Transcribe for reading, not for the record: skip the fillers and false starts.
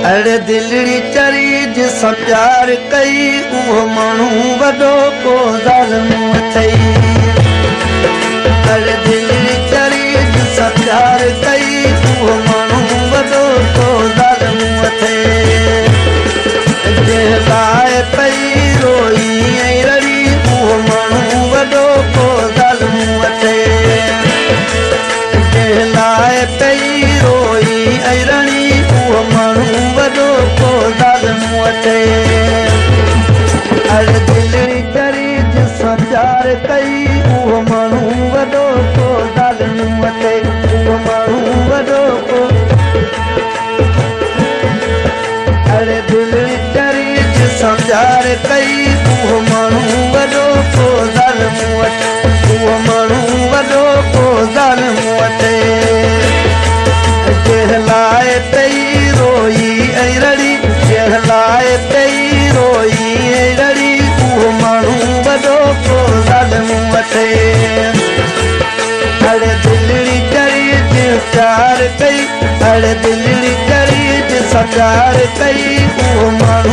अड़े दिलड़ी चरी जिसां प्यार कई उहो माण्हू वॾो को ज़ालिम अथई। अड़े दिलड़ी चरी जिसां प्यार कई उहो माण्हू वॾो को ज़ालिम अथई। जंहिं लाइ पई रोई ऐं रड़ी उहो माण्हू वॾो को ज़ालिम अथई। जंहिं लाइ पई रोई ऐं रड़ी उहो माण्हू वॾो को ज़ालिम अथई। अड़े दिलड़ी चरी जिसां प्यार कई उहो माण्हू वॾो को ज़ालिम अथई। उहो माण्हू वॾो को अड़े दिलड़ी चरी जिसां प्यार कई उहो माण्हू वॾो को ज़ालिम अथई। उहो माण्हू वॾो को ज़ालिम अथई। जंहिं लाइ पई रोई ऐं रड़ी जंहिं लाइ पई रोई ऐं रड़ी उहो माण्हू वॾो को ज़ालिम अथई। अड़े दिलड़ी चरी जिसां प्यार कई अड़े दिलड़ी चरी जिसां प्यार कई उहो माण्हू